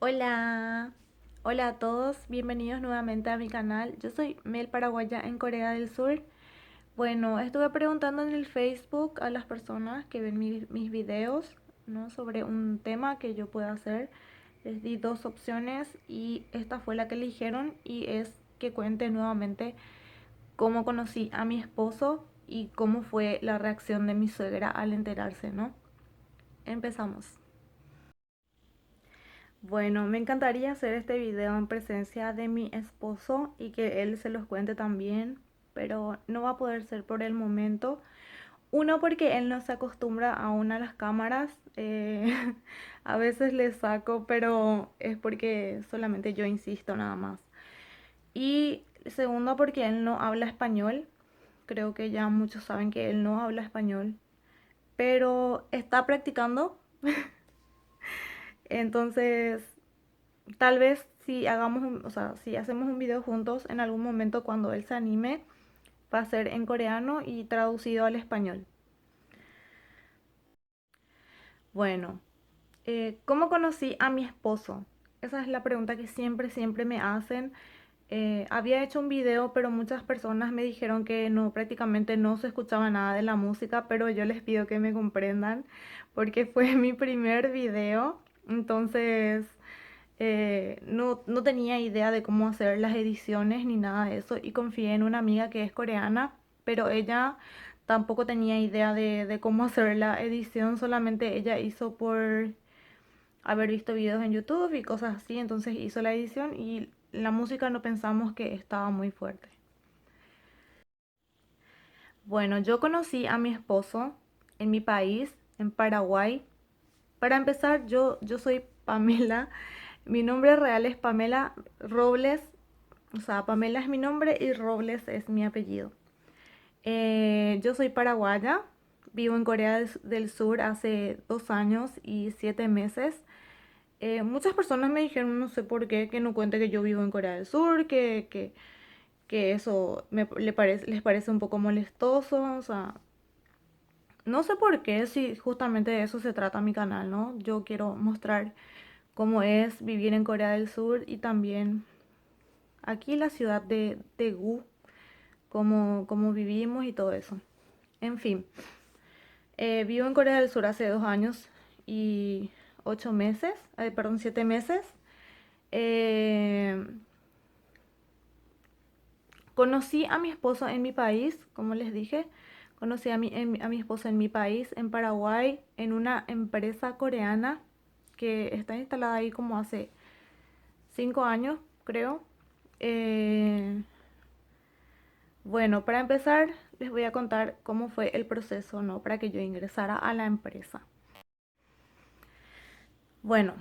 Hola, hola a todos, bienvenidos nuevamente a mi canal. Yo soy Mel Paraguaya en Corea del Sur. Bueno, estuve preguntando en el Facebook a las personas que ven mis videos, ¿no? Sobre un tema que yo pueda hacer. Les di dos opciones y esta fue la que eligieron y es que cuente nuevamente cómo conocí a mi esposo y cómo fue la reacción de mi suegra al enterarse, ¿no? Empezamos. Bueno, me encantaría hacer este video en presencia de mi esposo y que él se los cuente también, pero no va a poder ser por el momento. Uno, porque él no se acostumbra aún a las cámaras. A veces le saco, pero es porque solamente yo insisto nada más. Y segundo, porque él no habla español. Creo que ya muchos saben que él no habla español, pero está practicando. Entonces, tal vez si o sea, si hacemos un video juntos en algún momento cuando él se anime, va a ser en coreano y traducido al español. Bueno, ¿cómo conocí a mi esposo? Esa es la pregunta que siempre me hacen. Había hecho un video, pero muchas personas me dijeron que no, prácticamente no se escuchaba nada de la música, pero yo les pido que me comprendan porque fue mi primer video. Entonces, no tenía idea de cómo hacer las ediciones ni nada de eso y confié en una amiga que es coreana, pero ella tampoco tenía idea de cómo hacer la edición, solamente ella hizo por haber visto videos en YouTube y cosas así, entonces hizo la edición y la música no pensamos que estaba muy fuerte. Bueno, yo conocí a mi esposo en mi país, en Paraguay. Para empezar, yo soy Pamela. Mi nombre real es Pamela Robles. O sea, Pamela es mi nombre y Robles es mi apellido. Yo soy paraguaya. Vivo en Corea del Sur hace 2 años y 7 meses. Muchas personas me dijeron, no sé por qué, que no cuente que yo vivo en Corea del Sur, que eso les parece un poco molestoso. O sea, no sé por qué, si justamente de eso se trata mi canal, ¿no? Yo quiero mostrar cómo es vivir en Corea del Sur y también aquí la ciudad de Daegu, cómo vivimos y todo eso. En fin, vivo en Corea del Sur hace 2 años y 8 meses, perdón, 7 meses. Eh, Conocí a mi esposo en mi país, como les dije. Conocí a mi esposo en mi país, en Paraguay, en una empresa coreana que está instalada ahí como hace 5 años, creo. Eh, bueno, para empezar, les voy a contar cómo fue el proceso, ¿no? Para que yo ingresara a la empresa. Bueno,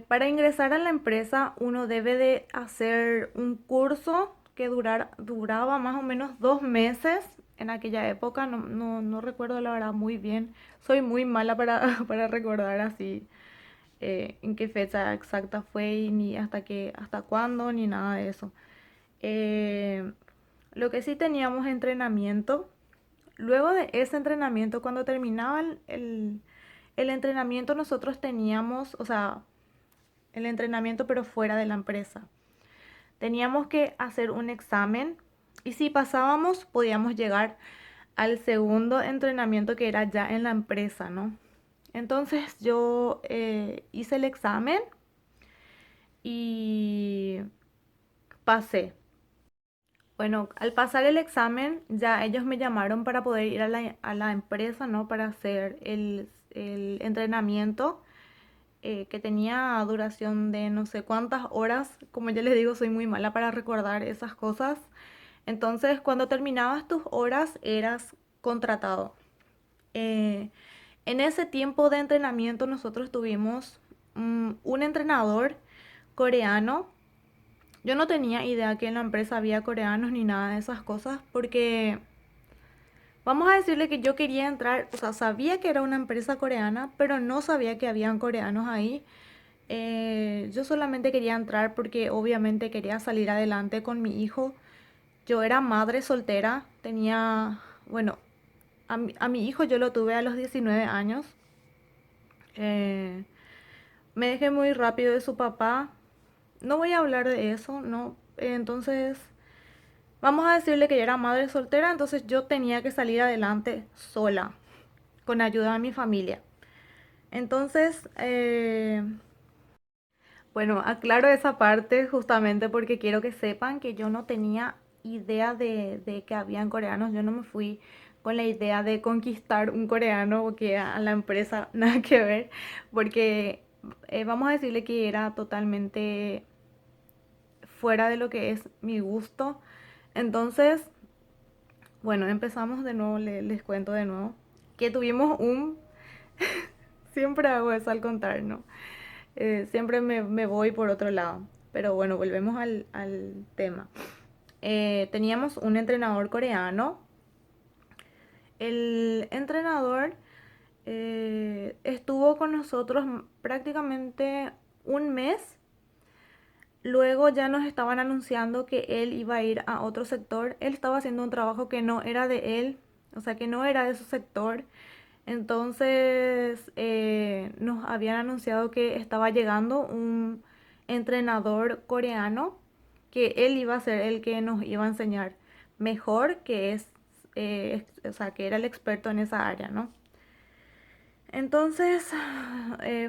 para ingresar a la empresa uno debe de hacer un curso que duraba más o menos 2 meses en aquella época, no recuerdo la verdad muy bien, soy muy mala para, para recordar así en qué fecha exacta fue y ni hasta cuándo, ni nada de eso. Eh, lo que sí teníamos entrenamiento. Luego de ese entrenamiento, cuando terminaba el entrenamiento, nosotros teníamos, o sea, el entrenamiento pero fuera de la empresa. Teníamos que hacer un examen y si pasábamos podíamos llegar al segundo entrenamiento que era ya en la empresa, ¿no? Entonces yo hice el examen y pasé. Bueno, al pasar el examen, ya ellos me llamaron para poder ir a la empresa, ¿no? Para hacer el entrenamiento que tenía duración de no sé cuántas horas. Como ya les digo, soy muy mala para recordar esas cosas. Entonces, cuando terminabas tus horas, eras contratado. Eh, en ese tiempo de entrenamiento, nosotros tuvimos un entrenador coreano. Yo no tenía idea que en la empresa había coreanos ni nada de esas cosas porque vamos a decirle que yo quería entrar, o sea, sabía que era una empresa coreana, pero no sabía que habían coreanos ahí. Yo solamente quería entrar porque obviamente quería salir adelante con mi hijo. Yo era madre soltera, tenía, bueno, a mi hijo yo lo tuve a los 19 años. Eh, Me dejé muy rápido de su papá. No voy a hablar de eso, ¿no? Entonces, vamos a decirle que yo era madre soltera, entonces yo tenía que salir adelante sola, con ayuda de mi familia. Entonces, bueno, aclaro esa parte justamente porque quiero que sepan que yo no tenía idea de que habían coreanos. Yo no me fui con la idea de conquistar un coreano o que a la empresa nada que ver, porque vamos a decirle que era totalmente fuera de lo que es mi gusto. Entonces, bueno, empezamos de nuevo, les cuento de nuevo, que tuvimos un... Siempre hago eso al contar, ¿no? Siempre me voy por otro lado. Pero bueno, volvemos al tema. Teníamos un entrenador coreano. El entrenador estuvo con nosotros prácticamente un mes. Luego ya nos estaban anunciando que él iba a ir a otro sector. Él estaba haciendo un trabajo que no era de él, o sea, que no era de su sector. Entonces nos habían anunciado que estaba llegando un entrenador coreano, que él iba a ser el que nos iba a enseñar mejor, que es, o sea, que era el experto en esa área, ¿no? Entonces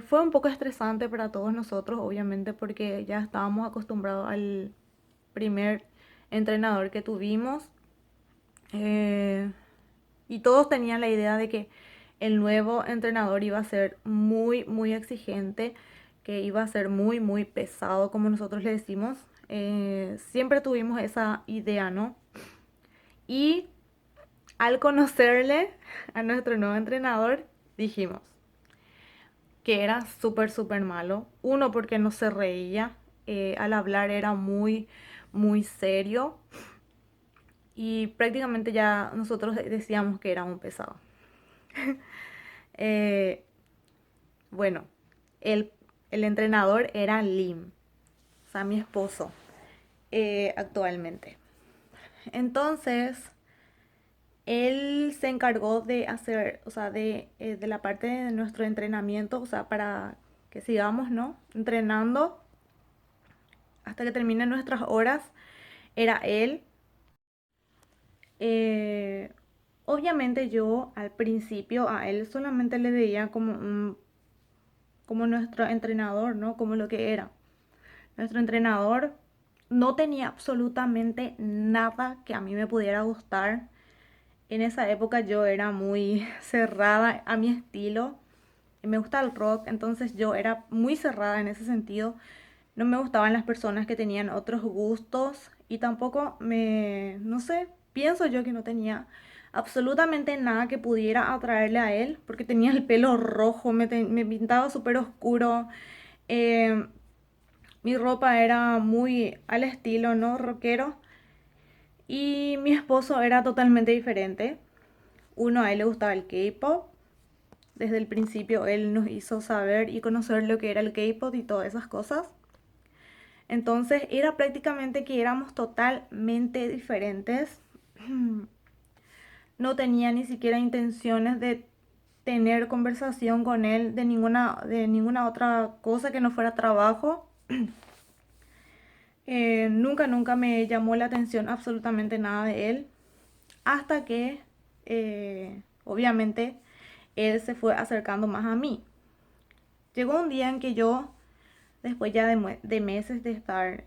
fue un poco estresante para todos nosotros, obviamente, porque ya estábamos acostumbrados al primer entrenador que tuvimos. eh, y todos tenían la idea de que el nuevo entrenador iba a ser muy, muy exigente, que iba a ser muy, muy pesado, como nosotros le decimos. Siempre tuvimos esa idea, ¿no? Y al conocerle a nuestro nuevo entrenador, dijimos que era súper, súper malo. Uno, porque no se reía. Al hablar era muy, muy serio. Y prácticamente ya nosotros decíamos que era un pesado. Eh, bueno, el, el entrenador era Lim, o sea, mi esposo, actualmente. Entonces, él se encargó de hacer, o sea, de la parte de nuestro entrenamiento, o sea, para que sigamos, ¿no? Entrenando hasta que terminen nuestras horas, era él. Eh, Obviamente yo al principio a él solamente le veía como como nuestro entrenador, ¿no? Como lo que era. Nuestro entrenador no tenía absolutamente nada que a mí me pudiera gustar. En esa época yo era muy cerrada a mi estilo. Me gusta el rock, entonces yo era muy cerrada en ese sentido. No me gustaban las personas que tenían otros gustos y tampoco no sé, pienso yo que no tenía absolutamente nada que pudiera atraerle a él, porque tenía el pelo rojo, me pintaba súper oscuro. eh, Mi ropa era muy al estilo, ¿no? Rockero. Y mi esposo era totalmente diferente. Uno, a él le gustaba el K-pop. Desde el principio él nos hizo saber y conocer lo que era el K-pop y todas esas cosas. Entonces era prácticamente que éramos totalmente diferentes. No tenía ni siquiera intenciones de tener conversación con él de ninguna otra cosa que no fuera trabajo. Nunca, nunca me llamó la atención absolutamente nada de él, hasta que obviamente él se fue acercando más a mí. Llegó un día en que yo, después ya de meses de estar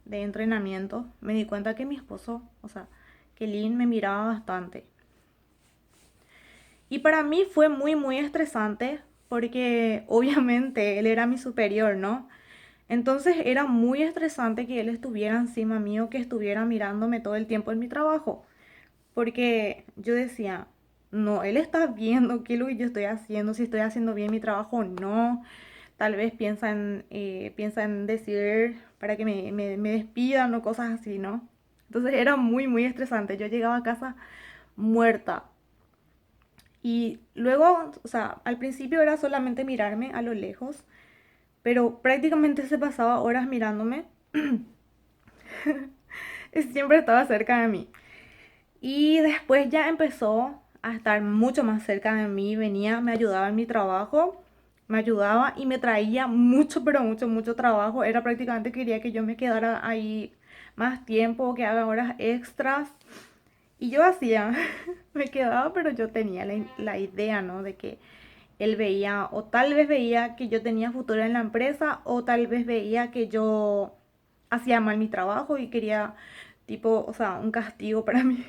de entrenamiento, me di cuenta que mi esposo, o sea, que Lynn me miraba bastante. Y para mí fue muy, muy estresante porque obviamente él era mi superior, ¿no? Entonces era muy estresante que él estuviera encima mío, que estuviera mirándome todo el tiempo en mi trabajo. Porque yo decía, no, él está viendo qué es lo que yo estoy haciendo, si estoy haciendo bien mi trabajo o no. Tal vez piensa en decir para que me despidan o cosas así, ¿no? Entonces era muy, muy estresante. Yo llegaba a casa muerta. Y luego, o sea, al principio era solamente mirarme a lo lejos, pero prácticamente se pasaba horas mirándome. Siempre estaba cerca de mí. Y después ya empezó a estar mucho más cerca de mí, venía, me ayudaba en mi trabajo, me ayudaba y me traía mucho, pero mucho, mucho trabajo. Era prácticamente quería que yo me quedara ahí más tiempo, que haga horas extras. Y yo hacía, me quedaba, pero yo tenía la idea, ¿no? De que él veía, o tal vez veía que yo tenía futuro en la empresa, o tal vez veía que yo hacía mal mi trabajo y quería, tipo, o sea, un castigo para mí,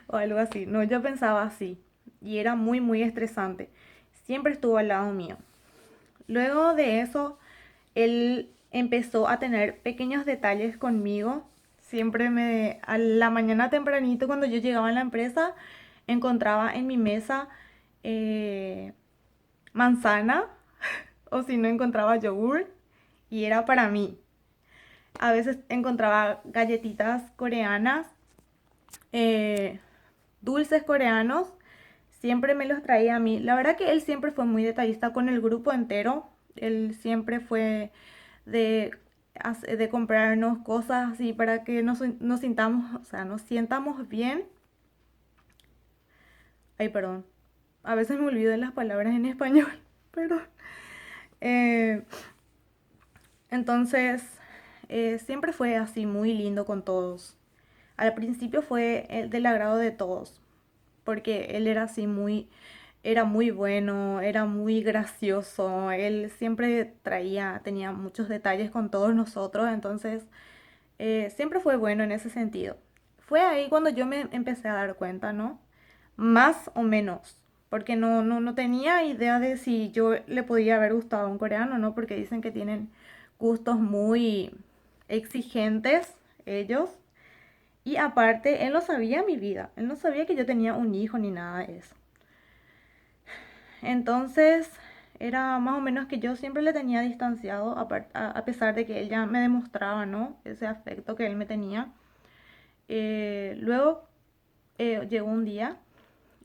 o algo así. No, yo pensaba así, y era muy, muy estresante. Siempre estuvo al lado mío. Luego de eso, él empezó a tener pequeños detalles conmigo. Siempre a la mañana tempranito cuando yo llegaba a la empresa, encontraba en mi mesa eh, manzana o si no encontraba yogur y era para mí. A veces encontraba galletitas coreanas, eh, dulces coreanos, siempre me los traía a mí. La verdad que él siempre fue muy detallista con el grupo entero. Él siempre fue de, de comprarnos cosas así para que nos sintamos, o sea, nos sientamos bien. Ay, perdón. A veces me olvido de las palabras en español, perdón. Eh, entonces, siempre fue así muy lindo con todos. Al principio fue del agrado de todos, porque él era así era muy bueno, era muy gracioso, él siempre tenía muchos detalles con todos nosotros, entonces siempre fue bueno en ese sentido. Fue ahí cuando yo me empecé a dar cuenta, ¿no? Más o menos, porque no tenía idea de si yo le podía haber gustado a un coreano, ¿no? Porque dicen que tienen gustos muy exigentes ellos. Y aparte, él no sabía mi vida, él no sabía que yo tenía un hijo ni nada de eso. Entonces, era más o menos que yo siempre le tenía distanciado, a pesar de que él ya me demostraba, ¿no? Ese afecto que él me tenía. Luego llegó un día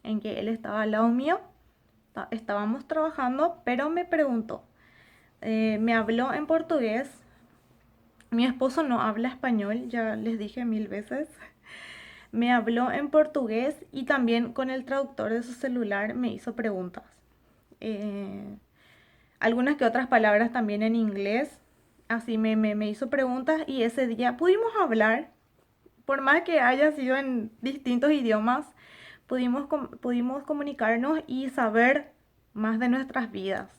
en que él estaba al lado mío, estábamos trabajando, pero me preguntó, me habló en portugués. Mi esposo no habla español, ya les dije 1000 veces. Me habló en portugués y también con el traductor de su celular me hizo preguntas. Eh, algunas que otras palabras también en inglés. Así me hizo preguntas y ese día pudimos hablar. Por más que haya sido en distintos idiomas, pudimos comunicarnos y saber más de nuestras vidas.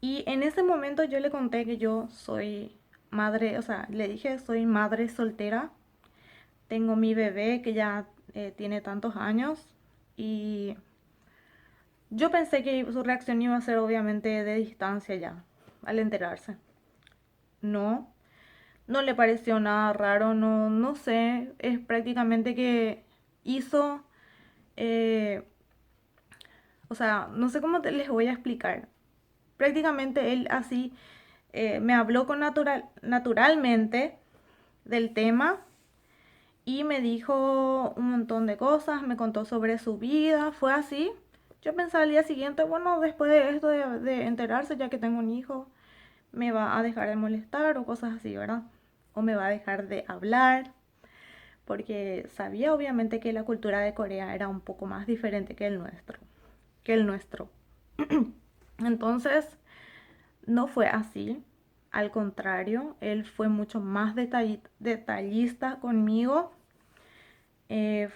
Y en ese momento yo le conté que yo soy madre, o sea, le dije soy madre soltera. Tengo mi bebé que ya tiene tantos años y yo pensé que su reacción iba a ser obviamente de distancia ya, al enterarse. No, no le pareció nada raro, no sé, es prácticamente que hizo, eh, o sea, no sé cómo les voy a explicar. Prácticamente él así me habló naturalmente del tema y me dijo un montón de cosas, me contó sobre su vida, fue así. Yo pensaba al día siguiente, bueno, después de esto de enterarse, ya que tengo un hijo, me va a dejar de molestar o cosas así, ¿verdad? O me va a dejar de hablar, porque sabía obviamente que la cultura de Corea era un poco más diferente que el nuestro. Entonces, no fue así. Al contrario, él fue mucho más detallista conmigo.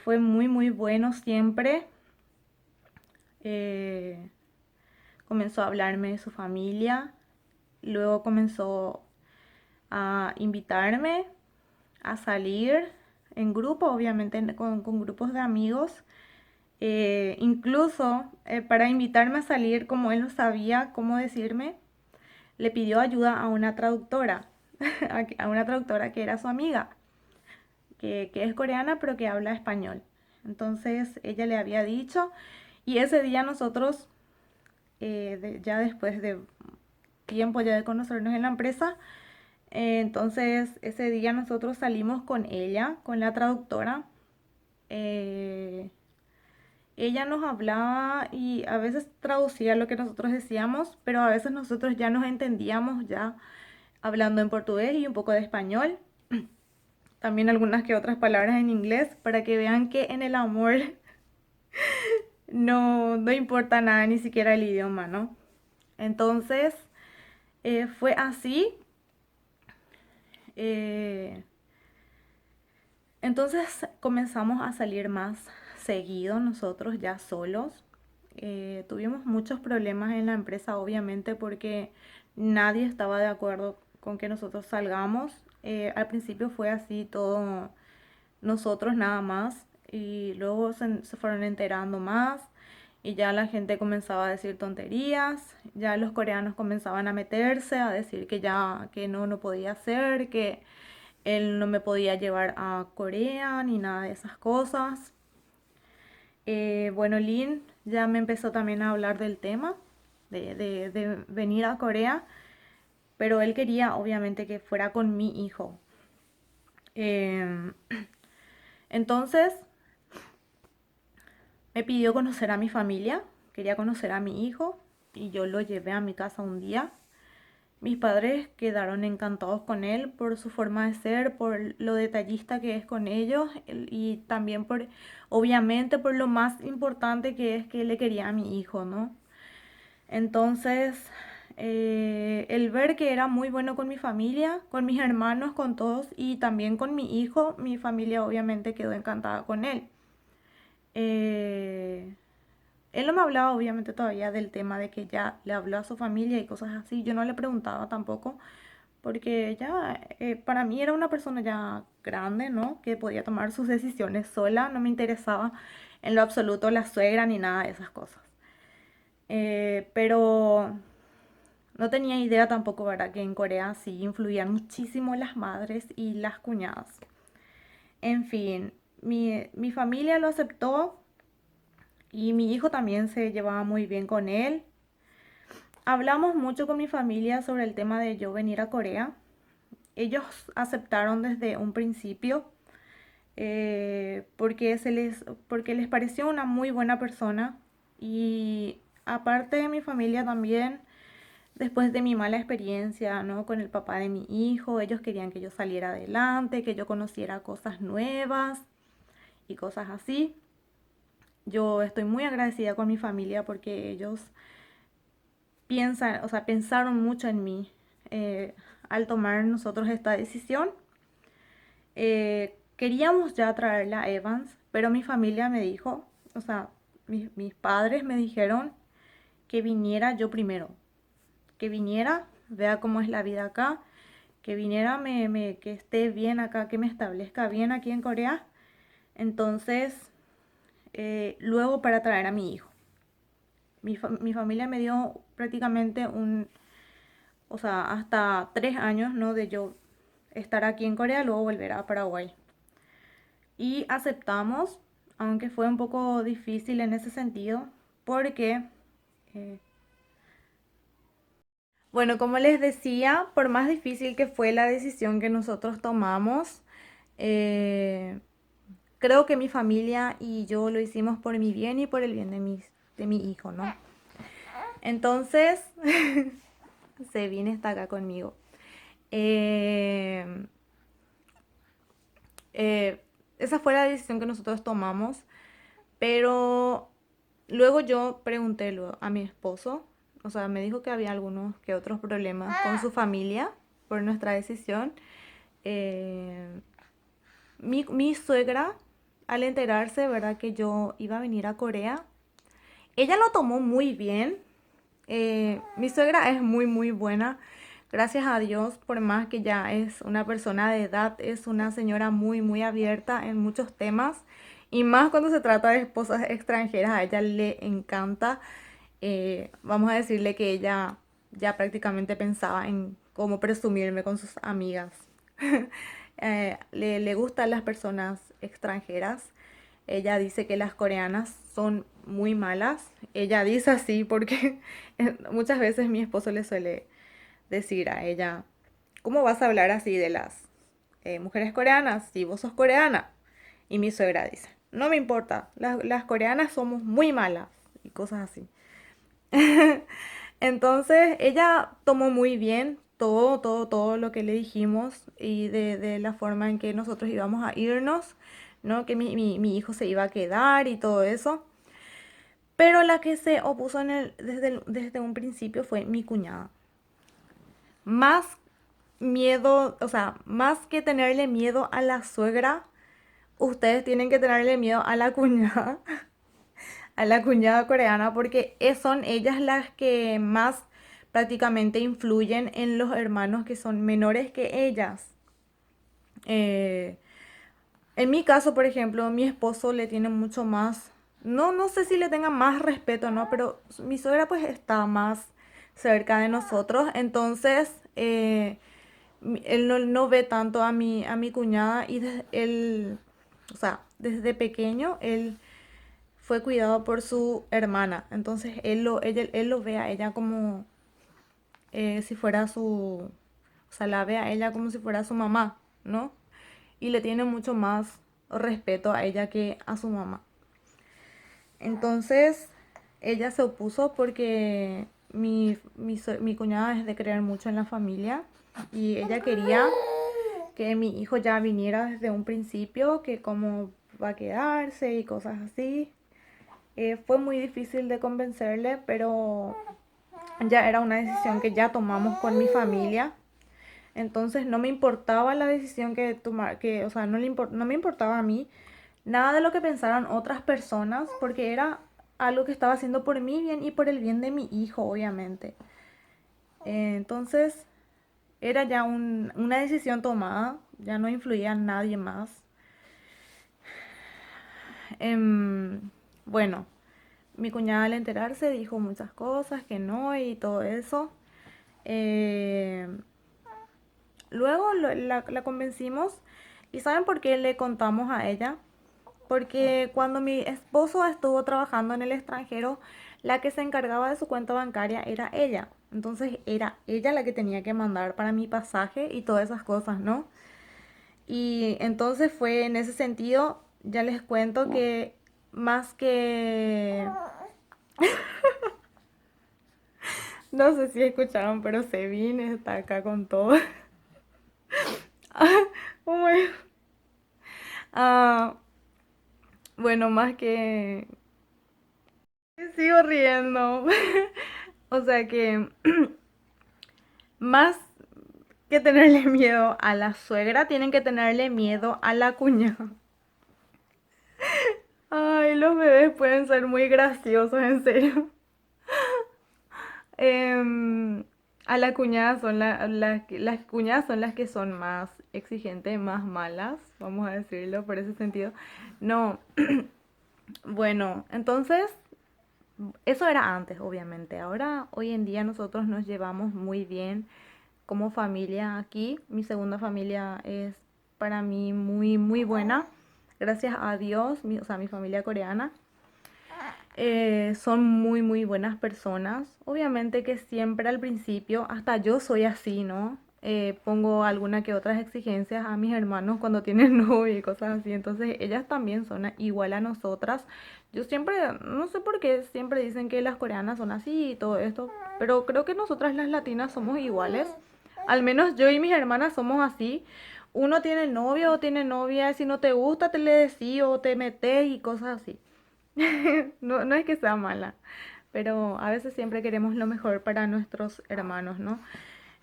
Fue muy, muy bueno siempre. Eh, comenzó a hablarme de su familia. Luego comenzó a invitarme a salir en grupo, obviamente con grupos de amigos. Incluso para invitarme a salir, como él no sabía cómo decirme, le pidió ayuda a una traductora, a una traductora que era su amiga, que es coreana pero que habla español. Entonces ella le había dicho y ese día nosotros, ya después de tiempo ya de conocernos en la empresa, entonces ese día nosotros salimos con ella, con la traductora. Eh, Ella nos hablaba y a veces traducía lo que nosotros decíamos, pero a veces nosotros ya nos entendíamos ya hablando en portugués y un poco de español. También algunas que otras palabras en inglés para que vean que en el amor no importa nada, ni siquiera el idioma, ¿no? Entonces, fue así. eh, entonces comenzamos a salir más seguido nosotros ya solos. Tuvimos muchos problemas en la empresa, obviamente, porque nadie estaba de acuerdo con que nosotros salgamos. Al principio fue así todo nosotros nada más y luego se fueron enterando más y ya la gente comenzaba a decir tonterías, ya los coreanos comenzaban a meterse, a decir que ya que no podía ser, que él no me podía llevar a Corea ni nada de esas cosas. Bueno, Lin ya me empezó también a hablar del tema de venir a Corea, pero él quería obviamente que fuera con mi hijo. Em, entonces me pidió conocer a mi familia, quería conocer a mi hijo y yo lo llevé a mi casa un día. Mis padres quedaron encantados con él por su forma de ser, por lo detallista que es con ellos y también obviamente, por lo más importante que es que le quería a mi hijo, ¿no? Entonces, el ver que era muy bueno con mi familia, con mis hermanos, con todos y también con mi hijo, mi familia obviamente quedó encantada con él. Eh, Él no me hablaba obviamente todavía del tema de que ya le habló a su familia y cosas así. Yo no le preguntaba tampoco porque ya para mí era una persona ya grande, ¿no? Que podía tomar sus decisiones sola. No me interesaba en lo absoluto la suegra ni nada de esas cosas. Pero no tenía idea tampoco, ¿verdad? Que en Corea sí influían muchísimo las madres y las cuñadas. En fin, mi familia lo aceptó y mi hijo también se llevaba muy bien con él. Hablamos mucho con mi familia sobre el tema de yo venir a Corea. Ellos aceptaron desde un principio porque les pareció una muy buena persona. Y aparte de mi familia también, después de mi mala experiencia, ¿no? Con el papá de mi hijo, ellos querían que yo saliera adelante, que yo conociera cosas nuevas y cosas así. Yo estoy muy agradecida con mi familia porque ellos o sea, pensaron mucho en mí al tomar nosotros esta decisión. Queríamos ya traerla a Evans, pero mi familia me dijo, o sea, mis padres me dijeron que viniera yo primero, que viniera, vea cómo es la vida acá, que viniera, que esté bien acá, que me establezca bien aquí en Corea. Entonces, luego para traer a mi hijo. Mi familia me dio prácticamente o sea, hasta 3 años, ¿no? De yo estar aquí en Corea, luego volver a Paraguay. Y aceptamos, aunque fue un poco difícil en ese sentido, porque, eh, bueno, como les decía, por más difícil que fue la decisión que nosotros tomamos, eh, creo que mi familia y yo lo hicimos por mi bien y por el bien de mi hijo, ¿no? Entonces, se viene hasta acá conmigo. Eh, eh, Esa fue la decisión que nosotros tomamos, pero luego yo pregunté a mi esposo, o sea, me dijo que había algunos que otros problemas con su familia por nuestra decisión. Eh, mi suegra, al enterarse, ¿verdad? Que yo iba a venir a Corea, ella lo tomó muy bien. Mi suegra es muy, muy buena. Gracias a Dios, por más que ya es una persona de edad, es una señora muy, muy abierta en muchos temas. Y más cuando se trata de esposas extranjeras, a ella le encanta. Vamos a decirle que ella ya prácticamente pensaba en cómo presumirme con sus amigas. Le gustan las personas extranjeras. Ella dice que las coreanas son muy malas. Ella dice así porque muchas veces mi esposo le suele decir a ella, ¿cómo vas a hablar así de las mujeres coreanas si vos sos coreana? Y mi suegra dice, no me importa, las coreanas somos muy malas y cosas así. Entonces ella tomó muy bien todo lo que le dijimos y de la forma en que nosotros íbamos a irnos, ¿no? Que mi hijo se iba a quedar y todo eso. Pero la que se opuso desde un principio fue mi cuñada. Más miedo, o sea, más que tenerle miedo a la suegra, ustedes tienen que tenerle miedo a la cuñada, a la cuñada coreana, porque son ellas las que más prácticamente influyen en los hermanos que son menores que ellas. Eh, en mi caso, por ejemplo, mi esposo le tiene mucho más, no sé si le tenga más respeto, ¿no? Pero mi suegra pues está más cerca de nosotros, entonces él no ve tanto a mi cuñada y él, o sea, desde pequeño él fue cuidado por su hermana, entonces él lo ve a ella como si fuera o sea, la ve a ella como si fuera su mamá, ¿no? Y le tiene mucho más respeto a ella que a su mamá. Entonces, ella se opuso porque mi cuñada es de creer mucho en la familia y ella quería que mi hijo ya viniera desde un principio, que cómo va a quedarse y cosas así. Fue muy difícil de convencerle, pero ya era una decisión que ya tomamos con mi familia. Entonces no me importaba la decisión que tomar, que, o sea, no me importaba a mí nada de lo que pensaran otras personas, porque era algo que estaba haciendo por mi bien y por el bien de mi hijo, obviamente. Entonces era ya una decisión tomada, ya no influía en nadie más. Bueno, mi cuñada al enterarse dijo muchas cosas, que no y todo eso. Eh, Luego la convencimos y ¿saben por qué le contamos a ella? Porque cuando mi esposo estuvo trabajando en el extranjero, la que se encargaba de su cuenta bancaria era ella. Entonces era ella la que tenía que mandar para mi pasaje y todas esas cosas, ¿no? Y entonces fue en ese sentido, ya les cuento que más que... No sé si escucharon, pero Sevin está acá con todo. Oh my- Ah, bueno, más que... Sigo riendo. O sea que más que tenerle miedo a la suegra, tienen que tenerle miedo a la cuñada. Ay, los bebés pueden ser muy graciosos, en serio. Em, a la cuñada son las cuñadas son las que son más exigentes, más malas, vamos a decirlo por ese sentido. No, bueno, entonces eso era antes, obviamente. Ahora, hoy en día nosotros nos llevamos muy bien como familia aquí. Mi segunda familia es para mí muy, muy buena. Gracias a Dios, o sea, mi familia coreana. Son muy, muy buenas personas. Obviamente que siempre al principio, hasta yo soy así, ¿no? Pongo alguna que otras exigencias a mis hermanos cuando tienen novio y cosas así. Entonces ellas también son igual a nosotras. Yo siempre, no sé por qué, siempre dicen que las coreanas son así y todo esto, pero creo que nosotras las latinas somos iguales. Al menos yo y mis hermanas somos así. Uno tiene novio o tiene novia, si no te gusta te le decís o te metes y cosas así. No, no es que sea mala, pero a veces siempre queremos lo mejor para nuestros hermanos, ¿no?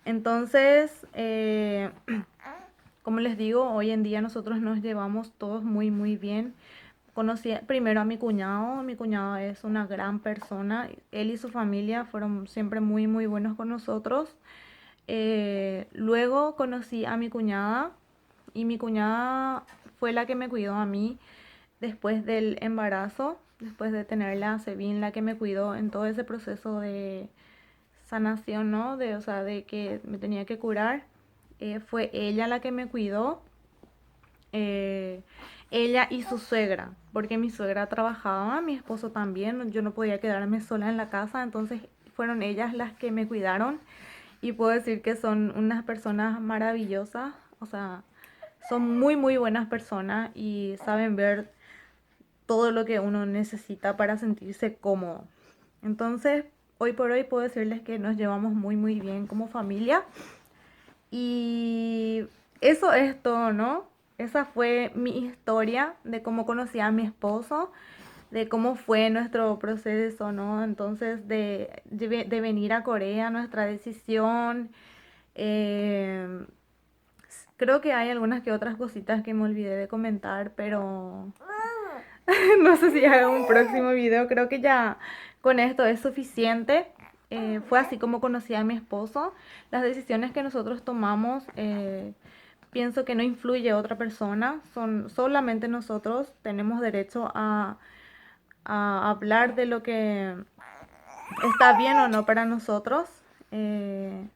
Entonces, como les digo, hoy en día nosotros nos llevamos todos muy, muy bien. Conocí primero a mi cuñado es una gran persona, él y su familia fueron siempre muy, muy buenos con nosotros. Luego conocí a mi cuñada y mi cuñada fue la que me cuidó a mí después del embarazo, después de tenerla, Sevin, la que me cuidó en todo ese proceso de sanación, ¿no? O sea, de que me tenía que curar. Fue ella la que me cuidó, eh, ella y su suegra, porque mi suegra trabajaba, mi esposo también, yo no podía quedarme sola en la casa, entonces fueron ellas las que me cuidaron y puedo decir que son unas personas maravillosas, o sea, son muy, muy buenas personas y saben ver todo lo que uno necesita para sentirse cómodo. Entonces, hoy por hoy puedo decirles que nos llevamos muy, muy bien como familia. Y eso es todo, ¿no? Esa fue mi historia de cómo conocí a mi esposo, de cómo fue nuestro proceso, ¿no? Entonces, de venir a Corea, nuestra decisión. eh, Creo que hay algunas que otras cositas que me olvidé de comentar, pero no sé si haga un próximo video. Creo que ya con esto es suficiente. Fue así como conocí a mi esposo. Las decisiones que nosotros tomamos, pienso que no influye otra persona. Son solamente nosotros. Tenemos derecho a hablar de lo que está bien o no para nosotros. Eh,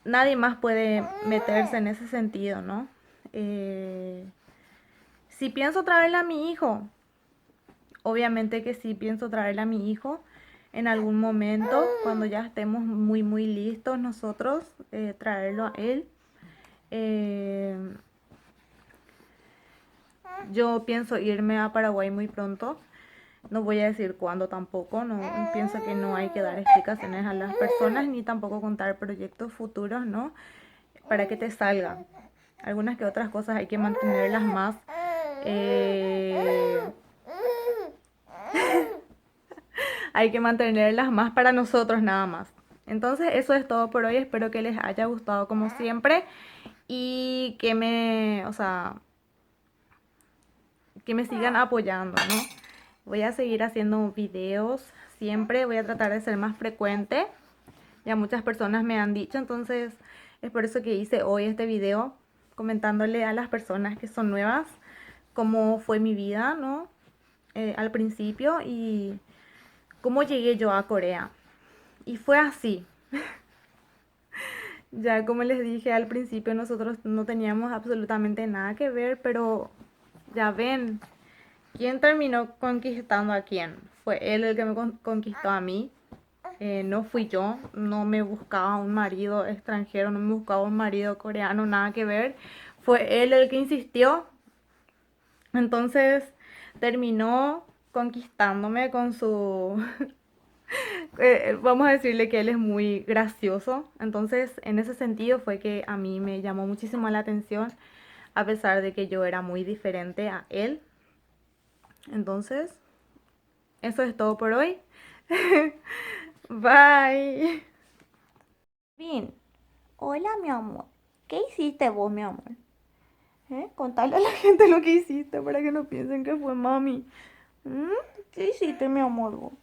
Nadie más puede meterse en ese sentido, ¿no? Eh, si pienso traerle a mi hijo, obviamente que sí pienso traerle a mi hijo en algún momento, cuando ya estemos muy, muy listos nosotros, traerlo a él. Eh, yo pienso irme a Paraguay muy pronto. No voy a decir cuándo tampoco, no pienso que no hay que dar explicaciones a las personas ni tampoco contar proyectos futuros, ¿no? Para que te salgan. Algunas que otras cosas hay que mantenerlas más eh, hay que mantenerlas más para nosotros nada más. Entonces eso es todo por hoy, espero que les haya gustado como siempre y o sea, que me sigan apoyando, ¿no? Voy a seguir haciendo videos siempre, voy a tratar de ser más frecuente. Ya muchas personas me han dicho, entonces es por eso que hice hoy este video comentándole a las personas que son nuevas cómo fue mi vida, ¿no? Al principio y cómo llegué yo a Corea. Y fue así. Ya como les dije al principio, nosotros no teníamos absolutamente nada que ver, pero ya ven, ¿quién terminó conquistando a quién? Fue él el que me conquistó a mí. No fui yo, no me buscaba un marido extranjero, no me buscaba un marido coreano, nada que ver. Fue él el que insistió. Entonces terminó conquistándome con su vamos a decirle que él es muy gracioso. Entonces, en ese sentido fue que a mí me llamó muchísimo la atención, a pesar de que yo era muy diferente a él. Entonces, eso es todo por hoy. Bye. Bien, hola mi amor. ¿Qué hiciste vos, mi amor? Contale a la gente lo que hiciste para que no piensen que fue mami. ¿Mm? ¿Qué hiciste, mi amor, vos?